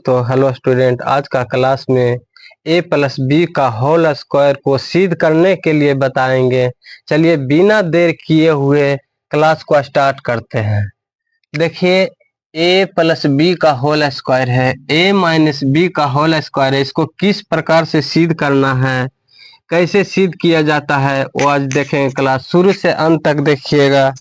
तो hello student, आज का क्लास में a प्लस बी का होल स्क्वायर को सिद्ध करने के लिए बताएंगे। चलिए बिना देर किए हुए क्लास को स्टार्ट करते हैं। देखिए a प्लस बी का होल स्क्वायर है, a माइनस बी का होल स्क्वायर है। इसको किस प्रकार से सिद्ध करना है, कैसे सिद्ध किया जाता है, वो आज देखेंगे। क्लास शुरू से अंत तक देखिएगा,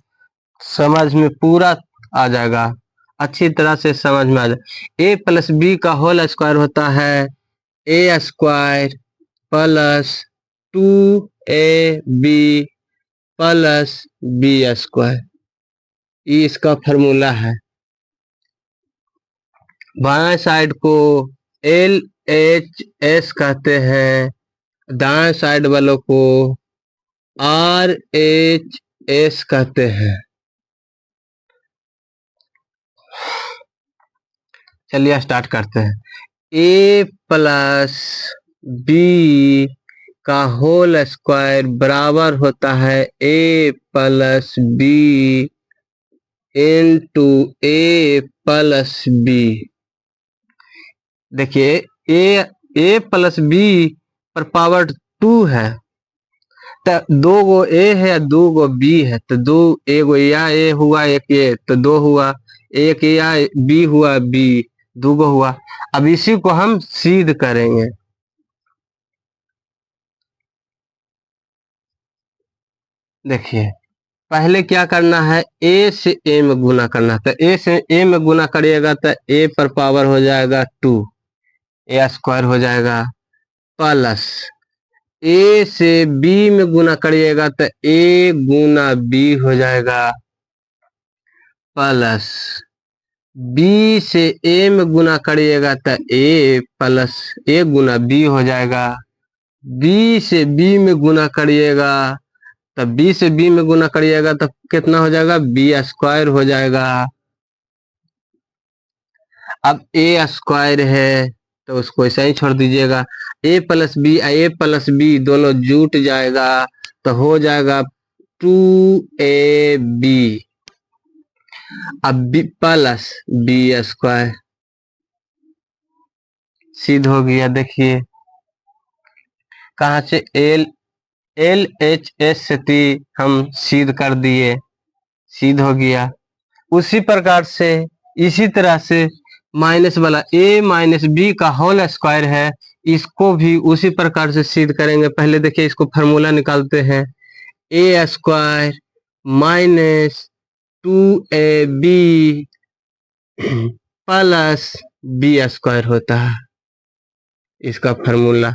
समझ में पूरा आ जाएगा, अच्छी तरह से समझ में आ जाए। ए प्लस बी का होल स्क्वायर होता है A square plus 2ab plus B square. ये इसका फॉर्मूला है। बाएं साइड को एल एच एस कहते हैं, दाएं साइड वालों को आर एच एस कहते हैं। चलिए स्टार्ट करते हैं। ए प्लस बी का होल स्क्वायर बराबर होता है A plus B into A plus B. देखिए ए प्लस बी पर पावर 2 है, तो 2 गो ए है 2 गो बी है, तो दो एगो या ए हुआ, एक ए, तो 2 हुआ, एक या बी हुआ, बी 2 गो हुआ। अब इसी को हम सिद्ध करेंगे। देखिए पहले क्या करना है, ए से ए में गुना करना है। तो ए से ए में गुना करिएगा तो ए पर पावर हो जाएगा 2, ए स्क्वायर हो जाएगा, प्लस ए से बी में गुना करिएगा तो ए गुना बी हो जाएगा, प्लस बी से ए में गुना करिएगा तो ए प्लस ए गुना बी हो जाएगा। बी से बी में गुना करिएगा तो बी से बी में गुना करिएगा तो कितना हो जाएगा, बी स्क्वायर हो जाएगा। अब ए स्क्वायर है तो उसको ऐसा ही छोड़ दीजिएगा। ए प्लस बी दोनों जुट जाएगा तो हो जाएगा 2ab। अब बी प्लस बी स्क्वायर सिद्ध हो गया। देखिए कहाँ से एल एच एस से हम सिद्ध कर दिए, सिद्ध हो गया। उसी प्रकार से इसी तरह से माइनस वाला ए माइनस बी का होल स्क्वायर है, इसको भी उसी प्रकार से सिद्ध करेंगे। पहले देखिए इसको फॉर्मूला निकालते हैं। A square minus 2ab plus B square होता है, इसका फॉर्मूला।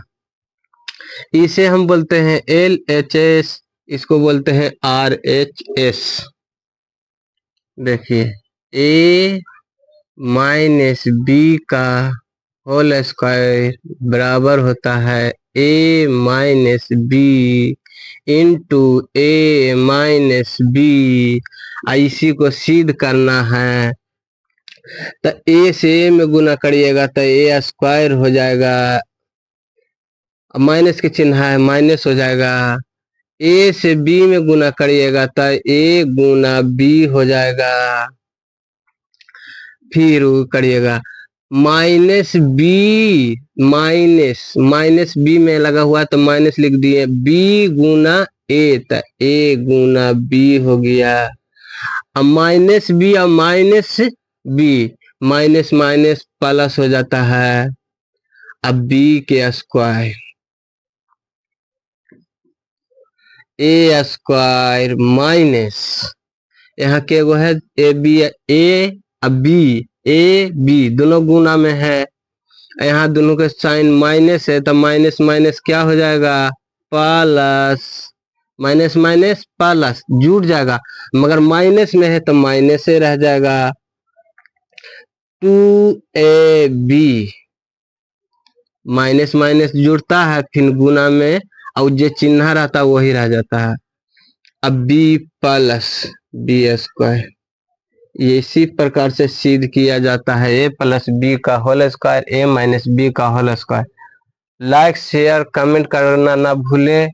इसे हम बोलते हैं एल एच एस, इसको बोलते हैं आर एच एस। देखिए ए माइनस बी का होल स्क्वायर बराबर होता है ए माइनस बी इंटू ए माइनस बी। इसी को सिद्ध करना है तो ए से ए में गुना करिएगा तो ए स्क्वायर हो जाएगा, माइनस के चिन्ह है माइनस हो जाएगा। ए से बी में गुना करिएगा तो ए गुना बी हो जाएगा। फिर करिएगा माइनस बी, माइनस बी में लगा हुआ तो माइनस लिख दिए, बी गुना ए तो ए गुना बी हो गया। अब माइनस बी और minus B, minus minus plus हो जाता है। अब बी के स्क्वायर, ए स्क्वायर माइनस यहाँ के एगो है ए बी, ए बी दोनों गुना में है, यहाँ दोनों के साइन माइनस है तो माइनस माइनस क्या हो जाएगा, प्लस, माइनस माइनस प्लस जुड़ जाएगा, मगर माइनस में है तो माइनस से रह जाएगा। 2ab माइनस माइनस जुड़ता है फिर गुना में, और जो चिन्ह रहता है वही रह जाता है। अब बी प्लस बी स्क्वायर, ये इसी प्रकार से सिद्ध किया जाता है ए प्लस बी का whole square A minus B का whole square. Like share comment करना ना भूलें।